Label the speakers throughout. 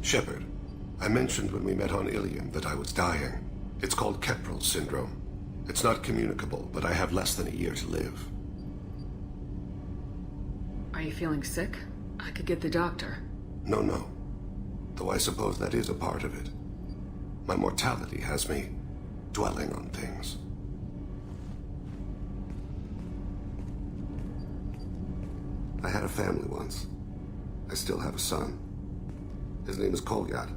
Speaker 1: Shepard, I mentioned when we met on Ilium that I was dying. It's called Keprel syndrome. It's not communicable, but I have less than a year to live.
Speaker 2: Are you feeling sick? I could get the doctor.
Speaker 1: No. Though I suppose that is a part of it. My mortality has me dwelling on things. I had a family once. I still have a son. His name is Kolyat.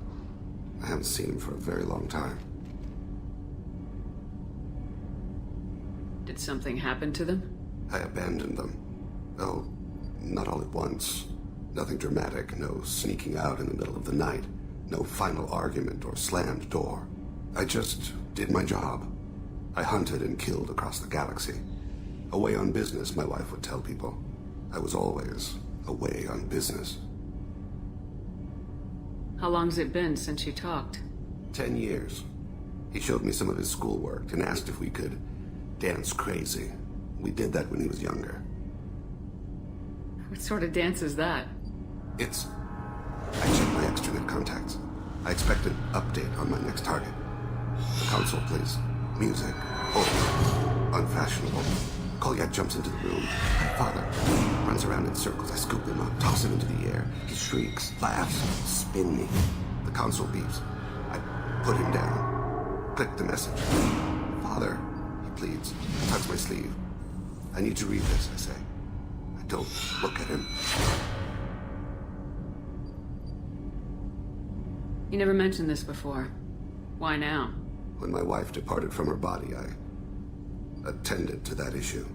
Speaker 1: I haven't seen him for a very long time.
Speaker 2: Did something happen to them?
Speaker 1: I abandoned them. Oh, not all at once. Nothing dramatic, no sneaking out in the middle of the night, no final argument or slammed door. I just did my job. I hunted and killed across the galaxy. Away on business, my wife would tell people. I was always away on business.
Speaker 2: How long's it been since you talked?
Speaker 1: 10 years. He showed me some of his schoolwork and asked if we could dance crazy. We did that when he was younger.
Speaker 2: What sort of dance is that?
Speaker 1: I checked my extranet contacts. I expect an update on my next target. The console, please. Music. Old. Unfashionable. Kolyat jumps into the room. My father runs around in circles. I scoop him up, toss him into the air. He shrieks, laughs, spin me. The console beeps. I put him down. Click the message. Father, he pleads. Tugs my sleeve. I need to read this, I say. I don't look at him.
Speaker 2: You never mentioned this before. Why now?
Speaker 1: When my wife departed from her body, I attended to that issue.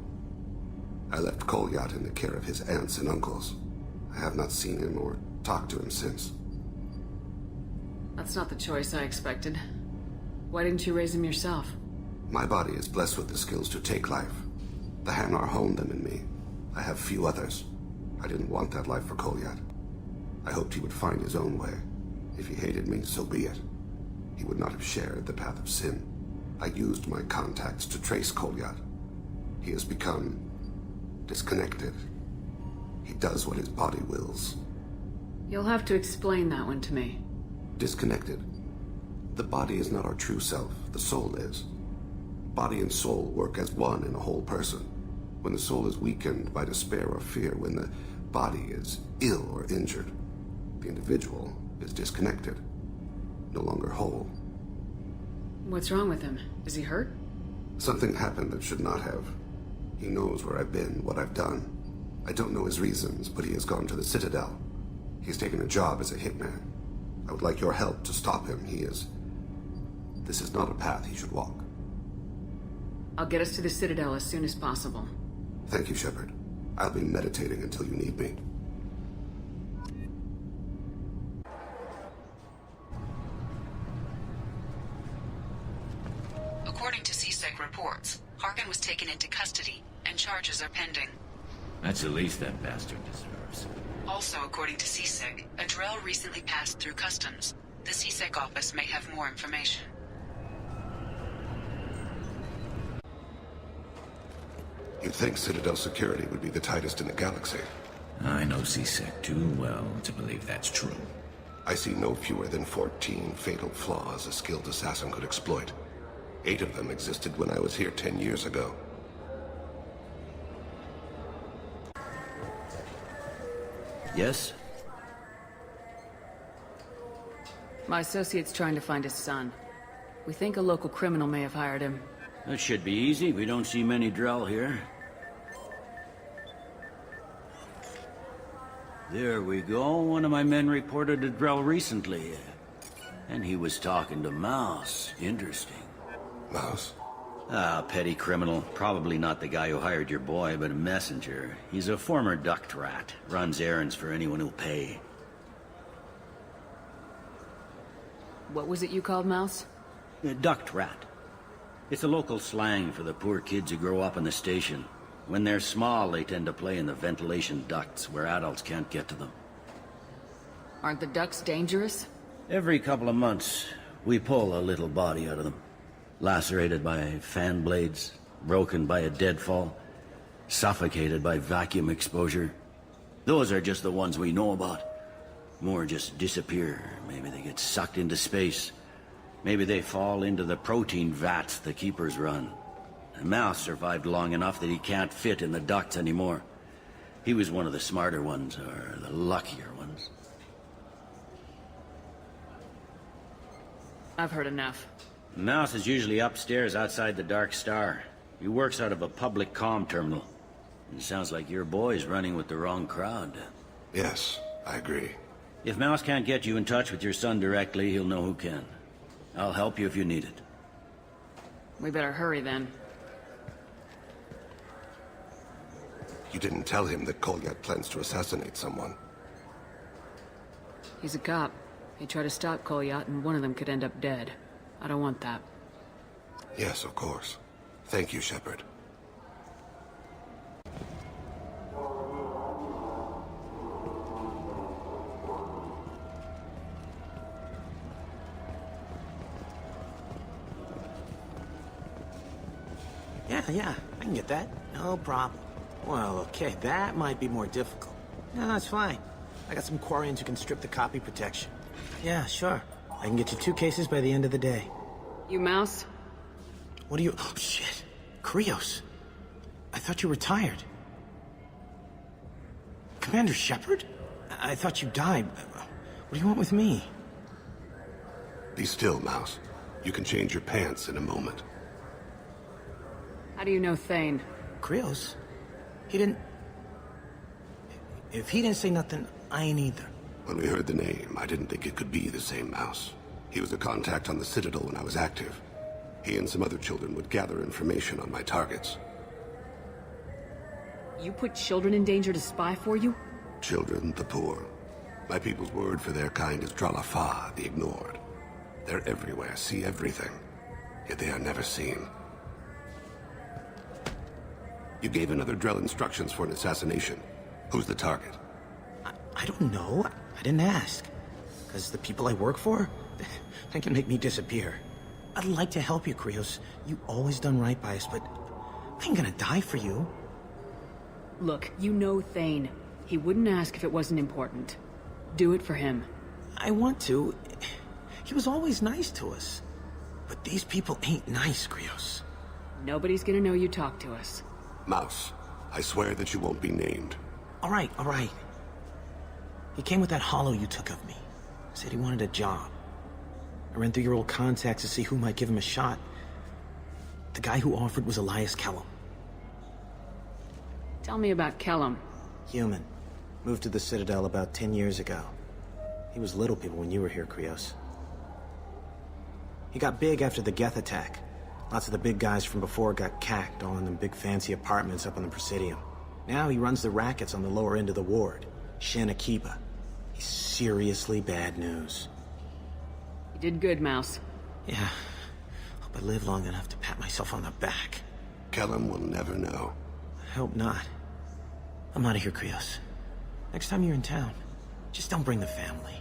Speaker 1: I left Kolyat in the care of his aunts and uncles. I have not seen him or talked to him since.
Speaker 2: That's not the choice I expected. Why didn't you raise him yourself?
Speaker 1: My body is blessed with the skills to take life. The Hanar honed them in me. I have few others. I didn't want that life for Kolyat. I hoped he would find his own way. If he hated me, so be it. He would not have shared the path of sin. I used my contacts to trace Kolyat. He has become disconnected. He does what his body wills.
Speaker 2: You'll have to explain that one to me.
Speaker 1: Disconnected. The body is not our true self. The soul is. Body and soul work as one in a whole person. When the soul is weakened by despair or fear, when the body is ill or injured, the individual is disconnected, no longer whole.
Speaker 2: What's wrong with him? Is he hurt?
Speaker 1: Something happened that should not have. He knows where I've been, what I've done. I don't know his reasons, but he has gone to the Citadel. He's taken a job as a hitman. I would like your help to stop him. This is not a path he should walk.
Speaker 2: I'll get us to the Citadel as soon as possible.
Speaker 1: Thank you, Shepard. I'll be meditating until you need me.
Speaker 3: According to CSEC reports, Harkin was taken into custody, and charges are pending.
Speaker 4: That's the least that bastard deserves.
Speaker 3: Also, according to CSEC, a Drell recently passed through customs. The CSEC office may have more information.
Speaker 1: You'd think Citadel security would be the tightest in the galaxy.
Speaker 4: I know CSEC too well to believe that's true.
Speaker 1: I see no fewer than 14 fatal flaws a skilled assassin could exploit. 8 of them existed when I was here 10 years ago.
Speaker 4: Yes?
Speaker 2: My associate's trying to find his son. We think a local criminal may have hired him.
Speaker 5: That should be easy. We don't see many Drell here. There we go. One of my men reported a Drell recently. And he was talking to Mouse. Interesting.
Speaker 1: Mouse?
Speaker 5: Ah, petty criminal. Probably not the guy who hired your boy, but a messenger. He's a former duct rat. Runs errands for anyone who'll pay.
Speaker 2: What was it you called Mouse?
Speaker 5: A duct rat. It's a local slang for the poor kids who grow up in the station. When they're small, they tend to play in the ventilation ducts where adults can't get to them.
Speaker 2: Aren't the ducts dangerous?
Speaker 5: Every couple of months, we pull a little body out of them. Lacerated by fan blades, broken by a deadfall, suffocated by vacuum exposure. Those are just the ones we know about. More just disappear. Maybe they get sucked into space. Maybe they fall into the protein vats the Keepers run. The mouse survived long enough that he can't fit in the ducts anymore. He was one of the smarter ones, or the luckier ones.
Speaker 2: I've heard enough.
Speaker 5: Mouse is usually upstairs outside the Dark Star. He works out of a public comm terminal. It sounds like your boy's running with the wrong crowd.
Speaker 1: Yes, I agree.
Speaker 5: If Mouse can't get you in touch with your son directly, he'll know who can. I'll help you if you need it.
Speaker 2: We better hurry then.
Speaker 1: You didn't tell him that Kolyat plans to assassinate someone.
Speaker 2: He's a cop. He tried to stop Kolyat, and one of them could end up dead. I don't want that.
Speaker 1: Yes, of course. Thank you, Shepard.
Speaker 6: Yeah, I can get that. No problem. Well, okay, that might be more difficult. No, it's fine. I got some Quarians who can strip the copy protection. Yeah, sure. I can get you 2 cases by the end of the day.
Speaker 2: You Mouse?
Speaker 6: What are you... Oh, shit. Krios. I thought you retired. Commander Shepard? I thought you died. What do you want with me?
Speaker 1: Be still, Mouse. You can change your pants in a moment.
Speaker 2: How do you know Thane?
Speaker 6: Krios? He didn't... If he didn't say nothing, I ain't either.
Speaker 1: When we heard the name, I didn't think it could be the same Mouse. He was a contact on the Citadel when I was active. He and some other children would gather information on my targets.
Speaker 2: You put children in danger to spy for you?
Speaker 1: Children, the poor. My people's word for their kind is Dralafa, the ignored. They're everywhere, see everything. Yet they are never seen. You gave another Drell instructions for an assassination. Who's the target?
Speaker 6: I don't know. I didn't ask. Because the people I work for, they can make me disappear. I'd like to help you, Krios. You always done right by us, but I ain't gonna die for you.
Speaker 2: Look, you know Thane. He wouldn't ask if it wasn't important. Do it for him.
Speaker 6: I want to. He was always nice to us. But these people ain't nice, Krios.
Speaker 2: Nobody's gonna know you talked to us.
Speaker 1: Mouse, I swear that you won't be named.
Speaker 6: All right. He came with that hollow you took of me. Said he wanted a job. I ran through your old contacts to see who might give him a shot. The guy who offered was Elias Kellum.
Speaker 2: Tell me about Kellum.
Speaker 6: Human. Moved to the Citadel about 10 years ago. He was little people when you were here, Krios. He got big after the Geth attack. Lots of the big guys from before got cacked all in them big fancy apartments up on the Presidium. Now he runs the rackets on the lower end of the ward. Shin Akiba. He's seriously bad news.
Speaker 2: You did good, Mouse.
Speaker 6: Yeah. Hope I live long enough to pat myself on the back.
Speaker 1: Kellum will never know.
Speaker 6: I hope not. I'm out of here, Krios. Next time you're in town, just don't bring the family.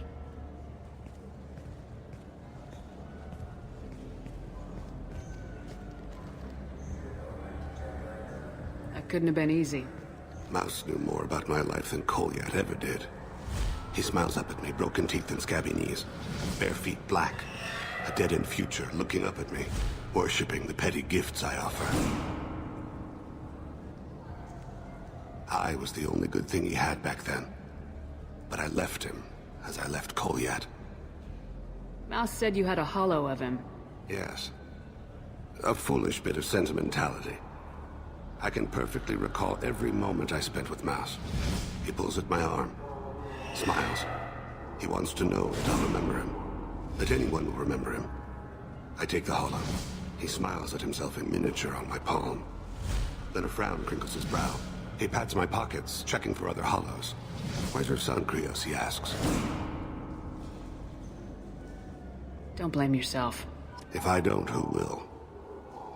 Speaker 2: That couldn't have been easy.
Speaker 1: Mouse knew more about my life than Kolyat ever did. He smiles up at me, broken teeth and scabby knees. Bare feet black. A dead-end future looking up at me, worshipping the petty gifts I offer. I was the only good thing he had back then. But I left him, as I left Kolyat.
Speaker 2: Mouse said you had a hollow of him.
Speaker 1: Yes. A foolish bit of sentimentality. I can perfectly recall every moment I spent with Mouse. He pulls at my arm. Smiles. He wants to know that I'll remember him. That anyone will remember him. I take the hollow. He smiles at himself in miniature on my palm. Then a frown crinkles his brow. He pats my pockets, checking for other hollows. Where's your son, Krios? He asks.
Speaker 2: Don't blame yourself.
Speaker 1: If I don't, who will?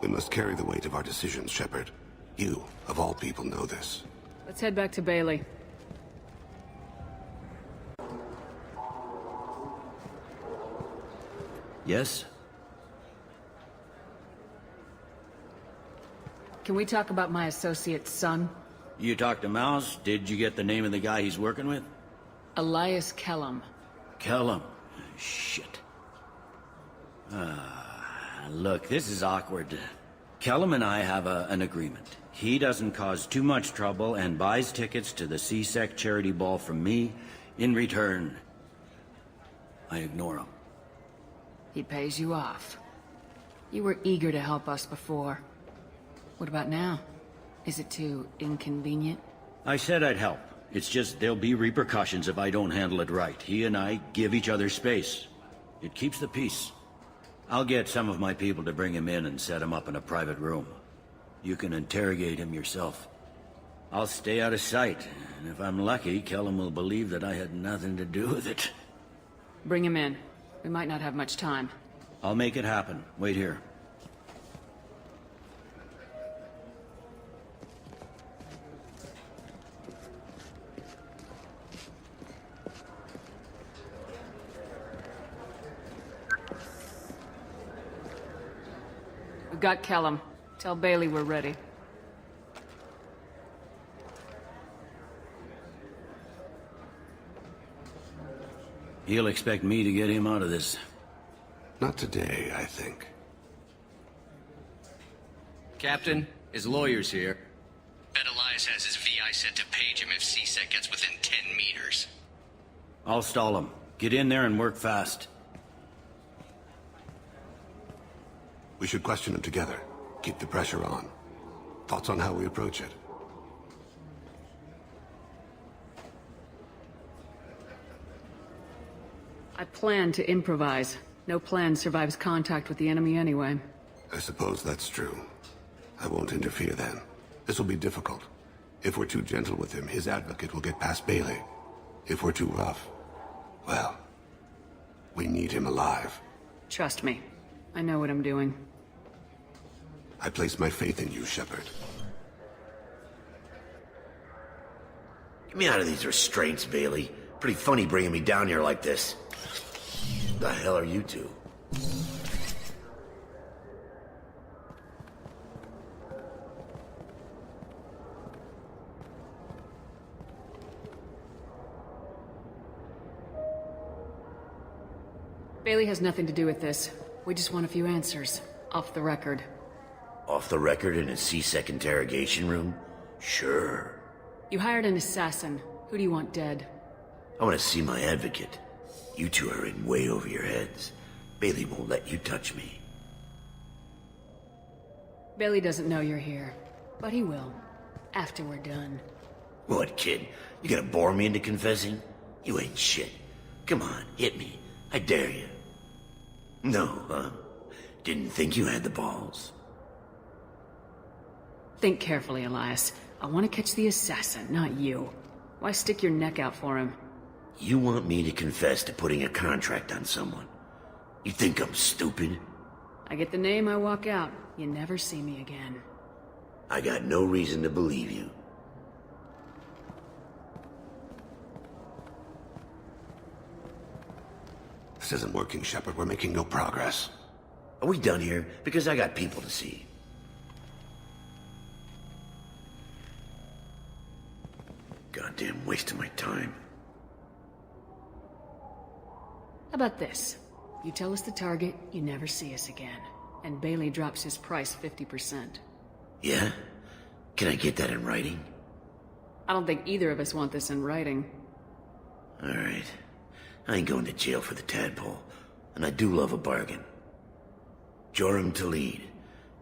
Speaker 1: We must carry the weight of our decisions, Shepard. You, of all people, know this.
Speaker 2: Let's head back to Bailey.
Speaker 5: Yes?
Speaker 2: Can we talk about my associate's son?
Speaker 5: You talked to Mouse? Did you get the name of the guy he's working with?
Speaker 2: Elias Kellum.
Speaker 5: Kellum. Shit. Look, this is awkward. Kellum and I have an agreement. He doesn't cause too much trouble and buys tickets to the CSEC charity ball from me. In return, I ignore him.
Speaker 2: He pays you off. You were eager to help us before. What about now? Is it too inconvenient?
Speaker 5: I said I'd help. It's just there'll be repercussions if I don't handle it right. He and I give each other space. It keeps the peace. I'll get some of my people to bring him in and set him up in a private room. You can interrogate him yourself. I'll stay out of sight, and if I'm lucky, Kellum will believe that I had nothing to do with it.
Speaker 2: Bring him in. We might not have much time.
Speaker 5: I'll make it happen. Wait here.
Speaker 2: We've got Kellum. Tell Bailey we're ready.
Speaker 5: He'll expect me to get him out of this.
Speaker 1: Not today, I think.
Speaker 7: Captain, his lawyer's here.
Speaker 8: Bet Elias has his VI set to page him if CSEC gets within 10 meters.
Speaker 5: I'll stall him. Get in there and work fast.
Speaker 1: We should question him together. Keep the pressure on. Thoughts on how we approach it?
Speaker 2: I plan to improvise. No plan survives contact with the enemy anyway.
Speaker 1: I suppose that's true. I won't interfere then. This will be difficult. If we're too gentle with him, his advocate will get past Bailey. If we're too rough, well, we need him alive.
Speaker 2: Trust me. I know what I'm doing.
Speaker 1: I place my faith in you, Shepard.
Speaker 9: Get me out of these restraints, Bailey. Pretty funny bringing me down here like this. The hell are you two?
Speaker 2: Bailey has nothing to do with this. We just want a few answers. Off the record.
Speaker 9: Off the record in a CSEC interrogation room? Sure.
Speaker 2: You hired an assassin. Who do you want dead?
Speaker 9: I want to see my advocate. You two are in way over your heads. Bailey won't let you touch me.
Speaker 2: Bailey doesn't know you're here, but he will. After we're done.
Speaker 9: What, kid? You gonna bore me into confessing? You ain't shit. Come on, hit me. I dare you. No, huh? Didn't think you had the balls.
Speaker 2: Think carefully, Elias. I want to catch the assassin, not you. Why stick your neck out for him?
Speaker 9: You want me to confess to putting a contract on someone? You think I'm stupid?
Speaker 2: I get the name, I walk out. You never see me again.
Speaker 9: I got no reason to believe you.
Speaker 1: This isn't working, Shepard. We're making no progress.
Speaker 9: Are we done here? Because I got people to see. Goddamn waste of my time.
Speaker 2: How about this? You tell us the target, you never see us again. And Bailey drops his price 50%.
Speaker 9: Yeah? Can I get that in writing?
Speaker 2: I don't think either of us want this in writing.
Speaker 9: Alright. I ain't going to jail for the tadpole. And I do love a bargain. Joram Talid,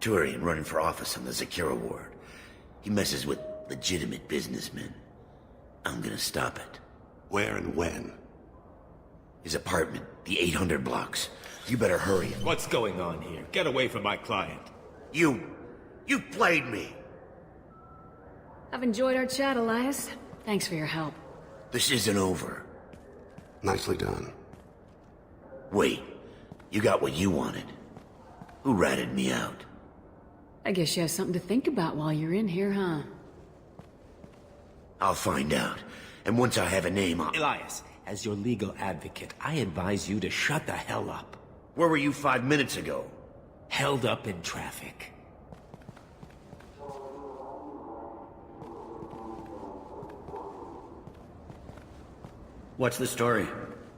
Speaker 9: Turian running for office on the Zakira ward. He messes with legitimate businessmen. I'm gonna stop it.
Speaker 1: Where and when?
Speaker 9: His apartment, the 800 blocks. You better hurry.
Speaker 10: What's going on here? Get away from my client.
Speaker 9: You played me.
Speaker 2: I've enjoyed our chat, Elias. Thanks for your help.
Speaker 9: This isn't over.
Speaker 1: Nicely done.
Speaker 9: Wait, you got what you wanted. Who ratted me out?
Speaker 2: I guess you have something to think about while you're in here, huh?
Speaker 9: I'll find out. And once I have a name, I'll...
Speaker 10: Elias, as your legal advocate, I advise you to shut the hell up.
Speaker 9: Where were you 5 minutes ago?
Speaker 10: Held up in traffic.
Speaker 5: What's the story?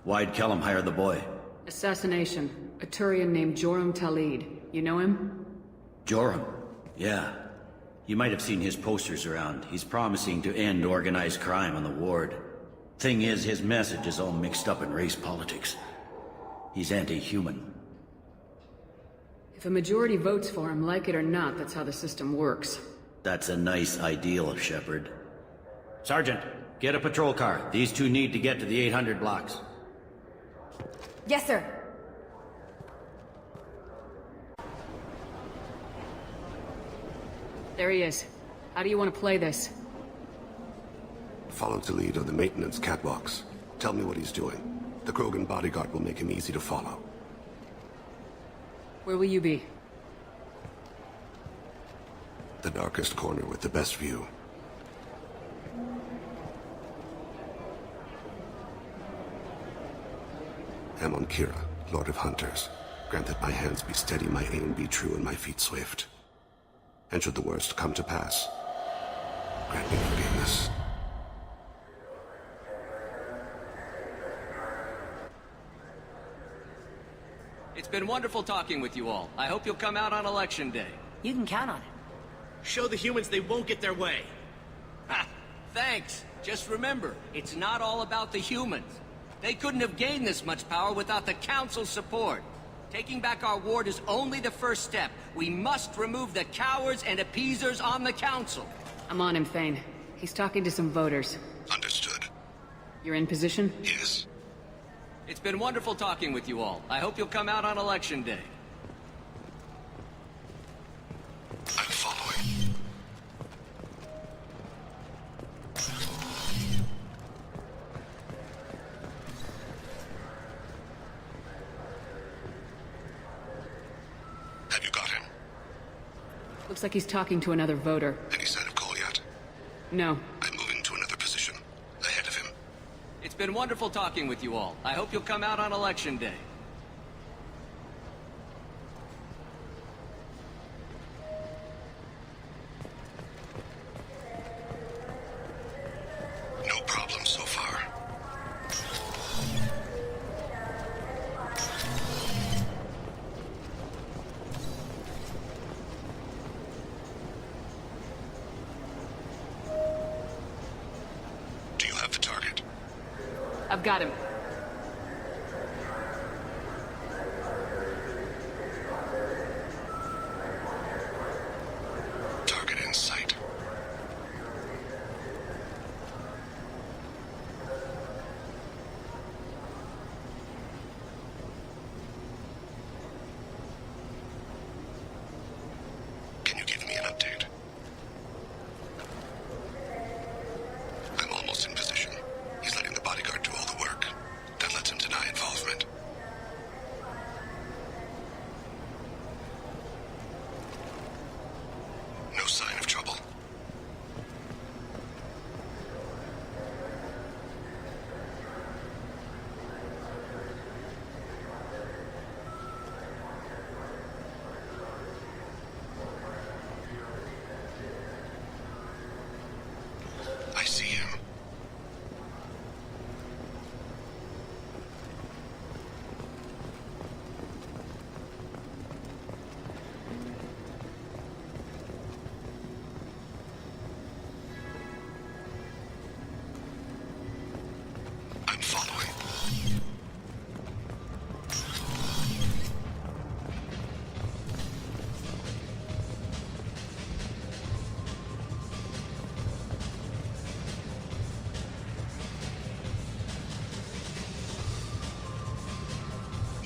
Speaker 5: Why'd Kellum hire the boy?
Speaker 2: Assassination. A Turian named Joram Talid. You know him?
Speaker 5: Joram? Yeah. You might have seen his posters around. He's promising to end organized crime on the ward. Thing is, his message is all mixed up in race politics. He's anti-human.
Speaker 2: If a majority votes for him, like it or not, that's how the system works.
Speaker 5: That's a nice ideal, Shepard. Sergeant, get a patrol car. These two need to get to the 800 blocks.
Speaker 11: Yes, sir.
Speaker 2: There he is. How do you want to play this?
Speaker 1: Follow the lead on the maintenance catwalks. Tell me what he's doing. The Krogan bodyguard will make him easy to follow.
Speaker 2: Where will you be?
Speaker 1: The darkest corner with the best view. Amon Kira, Lord of Hunters. Grant that my hands be steady, my aim be true, and my feet swift. And should the worst come to pass, grant me forgiveness.
Speaker 7: It's been wonderful talking with you all. I hope you'll come out on Election Day.
Speaker 11: You can count on it.
Speaker 10: Show the humans they won't get their way.
Speaker 7: Ha! Thanks. Just remember, it's not all about the humans. They couldn't have gained this much power without the Council's support. Taking back our ward is only the first step. We must remove the cowards and appeasers on the Council.
Speaker 2: I'm on him, Thane. He's talking to some voters.
Speaker 1: Understood.
Speaker 2: You're in position?
Speaker 1: Yes.
Speaker 7: It's been wonderful talking with you all. I hope you'll come out on Election Day.
Speaker 1: I'm following. Have you got him?
Speaker 2: Looks like he's talking to another voter.
Speaker 1: Any sign of call yet?
Speaker 2: No.
Speaker 1: I'm moving to another position. Ahead of him.
Speaker 7: It's been wonderful talking with you all. I hope you'll come out on Election Day.
Speaker 1: No problem so far. Do you have the target?
Speaker 2: I've got him.
Speaker 1: Target in sight. Can you give me an update? I'm almost in position. He's letting the bodyguard do all the work. That lets him deny involvement. No sign of trouble. I see him. I'm following.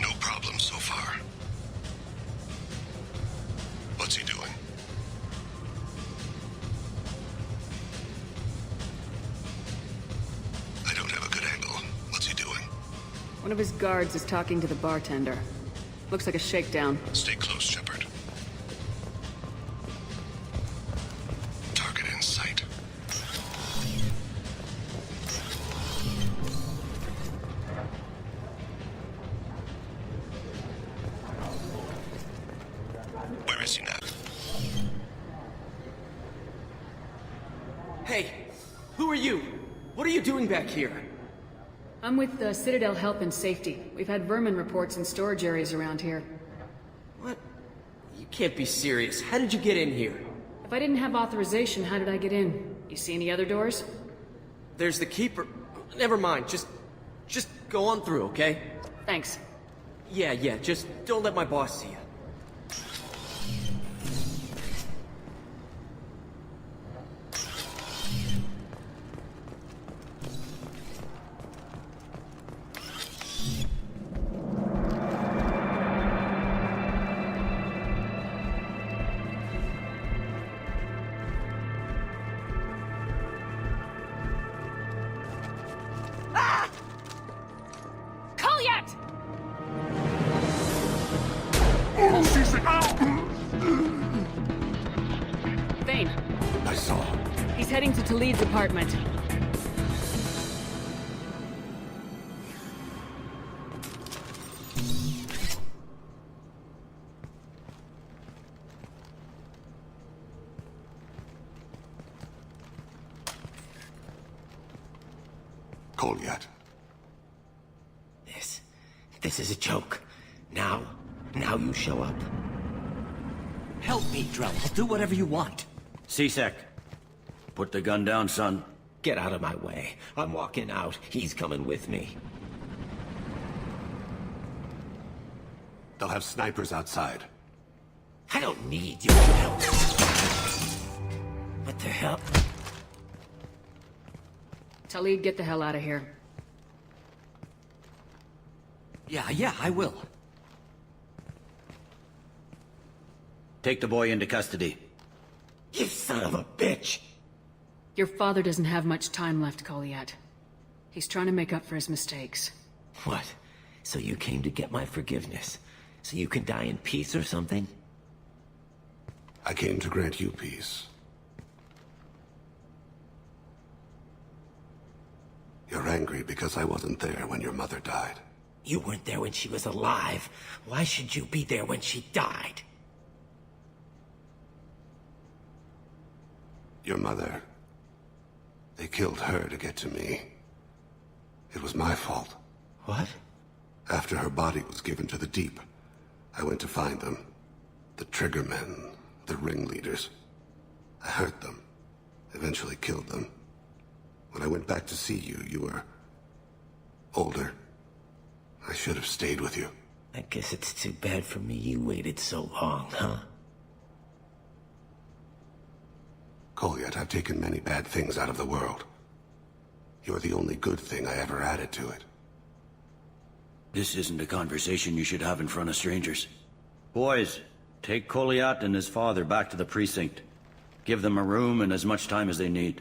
Speaker 1: No problem so far. What's he doing? I don't have a good angle. What's he doing?
Speaker 2: One of his guards is talking to the bartender. Looks like a shakedown.
Speaker 1: Stay close, Shepard. Target in sight. Where is he now?
Speaker 10: Hey, who are you? What are you doing back here?
Speaker 2: I'm with the Citadel Health and Safety. We've had vermin reports in storage areas around here.
Speaker 12: What? You can't be serious. How did you get in here?
Speaker 2: If I didn't have authorization, how did I get in? You see any other doors?
Speaker 12: There's the Keeper. Never mind, just go on through, okay?
Speaker 2: Thanks.
Speaker 12: Yeah, just don't let my boss see you.
Speaker 2: Vane.
Speaker 1: I saw.
Speaker 2: He's heading to Talid's apartment.
Speaker 1: Call yet?
Speaker 10: This is a joke. Now you show up.
Speaker 7: Help me, Drell. I'll do whatever you want.
Speaker 5: C-Sec, put the gun down, son.
Speaker 10: Get out of my way. I'm walking out. He's coming with me.
Speaker 1: They'll have snipers outside.
Speaker 10: I don't need your help. What the hell?
Speaker 2: Talid, get the hell out of here.
Speaker 7: Yeah, I will.
Speaker 5: Take the boy into custody.
Speaker 10: You son of a bitch!
Speaker 2: Your father doesn't have much time left, Colliat. He's trying to make up for his mistakes.
Speaker 10: What? So you came to get my forgiveness? So you can die in peace or something?
Speaker 1: I came to grant you peace. You're angry because I wasn't there when your mother died.
Speaker 10: You weren't there when she was alive. Why should you be there when she died?
Speaker 1: Your mother... They killed her to get to me. It was my fault.
Speaker 10: What?
Speaker 1: After her body was given to the Deep, I went to find them. The Triggermen, the ringleaders. I hurt them. Eventually killed them. When I went back to see you, you were... older. I should have stayed with you.
Speaker 10: I guess it's too bad for me you waited so long, huh?
Speaker 1: Colliat, I've taken many bad things out of the world. You're the only good thing I ever added to it.
Speaker 5: This isn't a conversation you should have in front of strangers. Boys, take Colliat and his father back to the precinct. Give them a room and as much time as they need.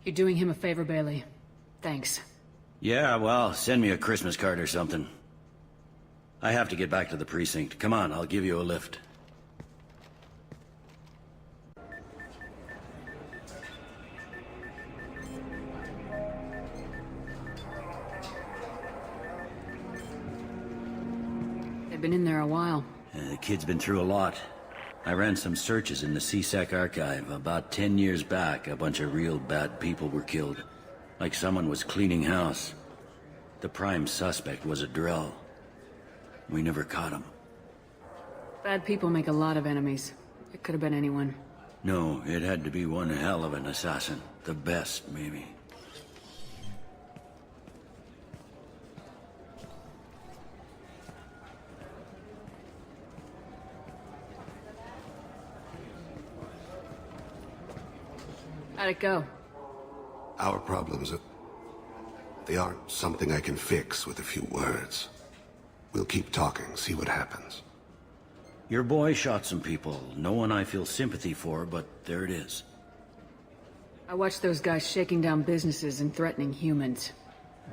Speaker 2: You're doing him a favor, Bailey. Thanks.
Speaker 5: Yeah, well, send me a Christmas card or something. I have to get back to the precinct. Come on, I'll give you a lift.
Speaker 2: They've been in there a while.
Speaker 5: The kid's been through a lot. I ran some searches in the C-Sec archive. About 10 years back, a bunch of real bad people were killed. Like someone was cleaning house. The prime suspect was a Drell. We never caught him.
Speaker 2: Bad people make a lot of enemies. It could have been anyone.
Speaker 5: No, it had to be one hell of an assassin. The best, maybe.
Speaker 2: How'd it go?
Speaker 1: Our problems are... they aren't something I can fix with a few words. We'll keep talking, see what happens.
Speaker 5: Your boy shot some people. No one I feel sympathy for, but there it is.
Speaker 2: I watched those guys shaking down businesses and threatening humans.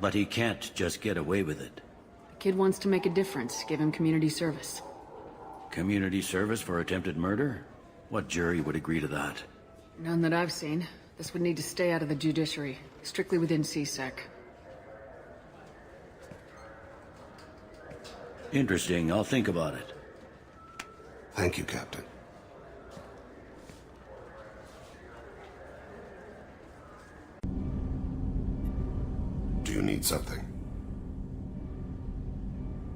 Speaker 5: But he can't just get away with it.
Speaker 2: The kid wants to make a difference. Give him community service.
Speaker 5: Community service for attempted murder? What jury would agree to that?
Speaker 2: None that I've seen. This would need to stay out of the judiciary. Strictly within C-Sec.
Speaker 5: Interesting. I'll think about it.
Speaker 1: Thank you, Captain. you need something?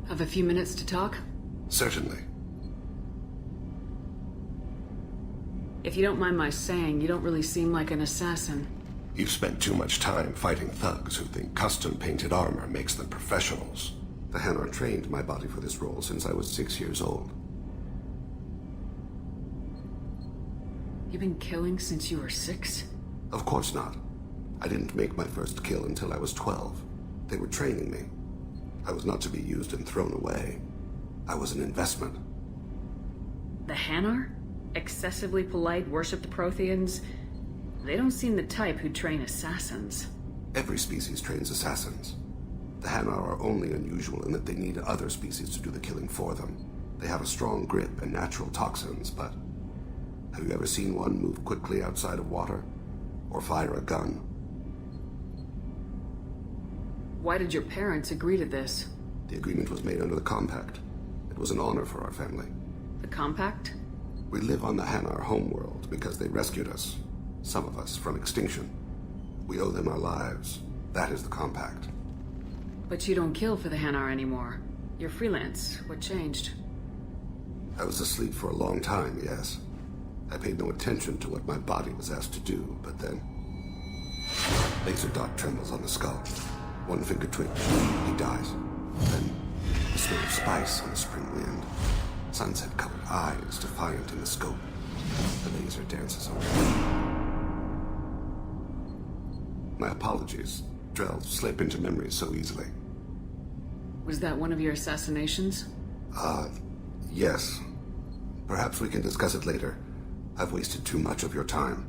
Speaker 2: Have a few minutes to talk?
Speaker 1: Certainly.
Speaker 2: If you don't mind my saying, you don't really seem like an assassin.
Speaker 1: You've spent too much time fighting thugs who think custom-painted armor makes them professionals. The Hanar trained my body for this role since I was 6 years old.
Speaker 2: You've been killing since you were 6?
Speaker 1: Of course not. I didn't make my first kill until I was 12. They were training me. I was not to be used and thrown away. I was an investment.
Speaker 2: The Hanar? Excessively polite, worship the Protheans? They don't seem the type who'd train assassins.
Speaker 1: Every species trains assassins. The Hanar are only unusual in that they need other species to do the killing for them. They have a strong grip and natural toxins, but have you ever seen one move quickly outside of water? Or fire a gun?
Speaker 2: Why did your parents agree to this?
Speaker 1: The agreement was made under the Compact. It was an honor for our family.
Speaker 2: The Compact?
Speaker 1: We live on the Hanar homeworld because they rescued us, some of us, from extinction. We owe them our lives. That is the Compact.
Speaker 2: But you don't kill for the Hanar anymore. You're freelance. What changed?
Speaker 1: I was asleep for a long time, yes. I paid no attention to what my body was asked to do, but then... Laser dot trembles on the skull. One finger twitch. He dies. Then, the smell of spice on the spring wind. Sunset-colored eyes, defiant in the scope. The laser dances away. My apologies. Drells slip into memory so easily.
Speaker 2: Was that one of your assassinations?
Speaker 1: Yes. Perhaps we can discuss it later. I've wasted too much of your time.